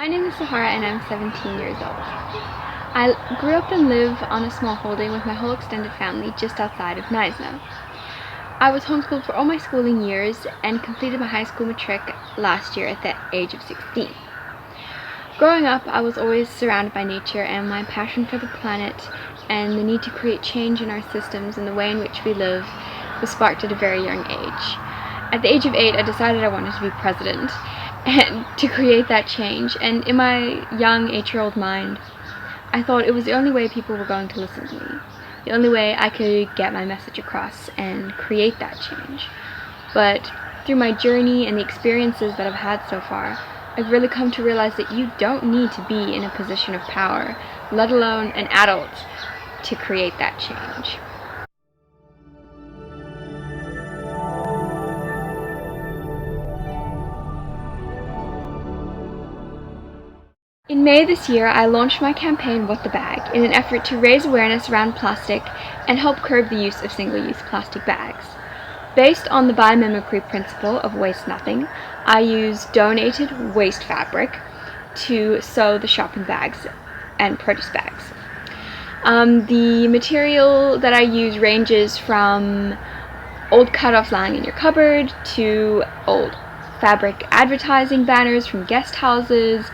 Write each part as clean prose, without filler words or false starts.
My name is Sahara and I'm 17 years old. I grew up and live on a small holding with my whole extended family just outside of Knysna. I was homeschooled for all my schooling years and completed my high school matric last year at the age of 16. Growing up, I was always surrounded by nature, and my passion for the planet and the need to create change in our systems and the way in which we live was sparked at a very young age. At the age of 8, I decided I wanted to be president and to create that change, and in my young 8-year-old mind, I thought it was the only way people were going to listen to me, the only way I could get my message across and create that change. But through my journey and the experiences that I've had so far, I've really come to realize that you don't need to be in a position of power, let alone an adult, to create that change. In May this year, I launched my campaign What the Bag in an effort to raise awareness around plastic and help curb the use of single-use plastic bags. Based on the biomimicry principle of waste nothing, I use donated waste fabric to sew the shopping bags and produce bags. The material that I use ranges from old cut-offs lying in your cupboard to old fabric advertising banners from guest houses,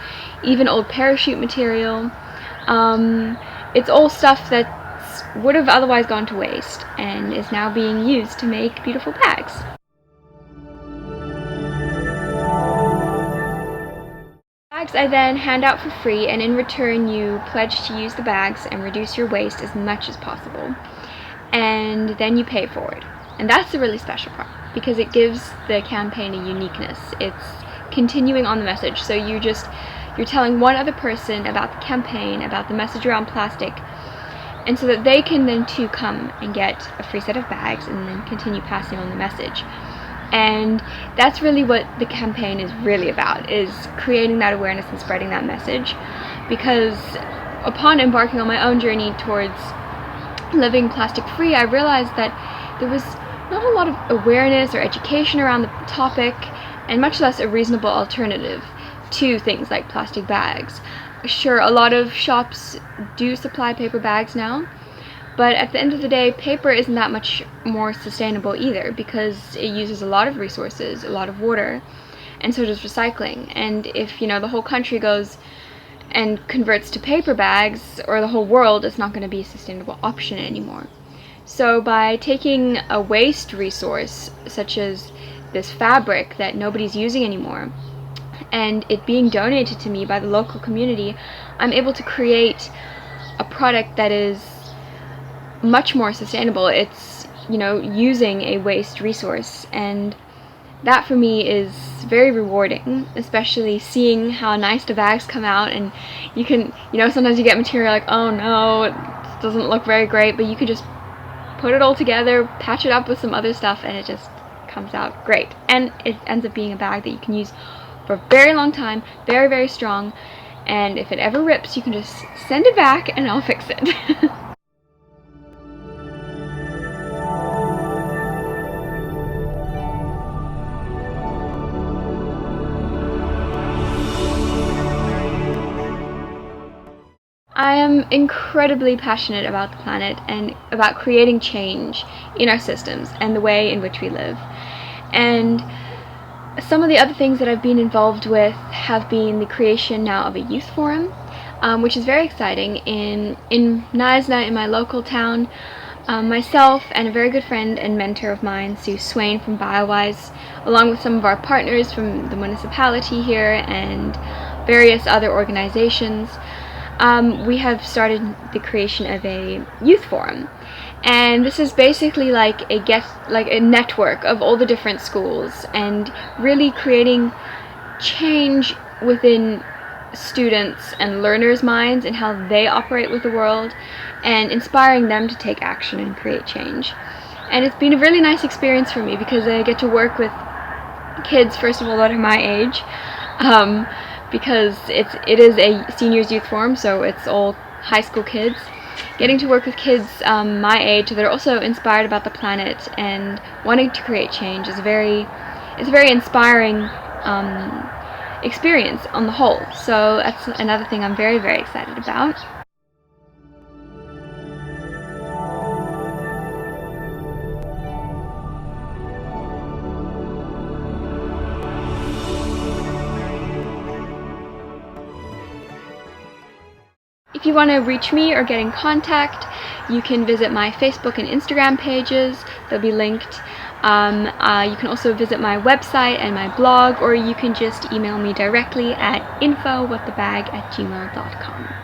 even old parachute material. It's all stuff that would have otherwise gone to waste and is now being used to make beautiful bags. Bags I then hand out for free, and in return you pledge to use the bags and reduce your waste as much as possible, and then you pay for it. And that's the really special part, because it gives the campaign a uniqueness. It's continuing on the message, so you're telling one other person about the campaign, about the message around plastic, and so that they can then too come and get a free set of bags and then continue passing on the message. And that's really what the campaign is really about, is creating that awareness and spreading that message. Because upon embarking on my own journey towards living plastic free, I realized that there was not a lot of awareness or education around the topic, and much less a reasonable alternative to things like plastic bags. Sure, a lot of shops do supply paper bags now, but at the end of the day, paper isn't that much more sustainable either, because it uses a lot of resources, a lot of water, and so does recycling. And if, the whole country goes and converts to paper bags, or the whole world, it's not going to be a sustainable option anymore. So by taking a waste resource, such as this fabric that nobody's using anymore, and it being donated to me by the local community, I'm able to create a product that is much more sustainable. It's, using a waste resource, and that for me is very rewarding, especially seeing how nice the bags come out. And you can, sometimes you get material like, oh no, it doesn't look very great, but you could just put it all together, patch it up with some other stuff, and it just comes out great. And it ends up being a bag that you can use for a very long time, very, very strong, and if it ever rips, you can just send it back and I'll fix it. I am incredibly passionate about the planet and about creating change in our systems and the way in which we live. And some of the other things that I've been involved with have been the creation now of a youth forum, which is very exciting. In Knysna, in my local town, myself and a very good friend and mentor of mine, Sue Swain from BioWise, along with some of our partners from the municipality here and various other organizations, we have started the creation of a youth forum. And this is basically like a network of all the different schools, and really creating change within students and learners' minds and how they operate with the world, and inspiring them to take action and create change. And it's been a really nice experience for me, because I get to work with kids, first of all, that are my age, because it is a seniors youth forum, so it's all high school kids. Getting to work with kids my age that are also inspired about the planet and wanting to create change is a very inspiring experience on the whole. So that's another thing I'm very, very excited about. If you want to reach me or get in contact, you can visit my Facebook and Instagram pages. They'll be linked. You can also visit my website and my blog, or you can just email me directly at info.whatthebag@gmail.com.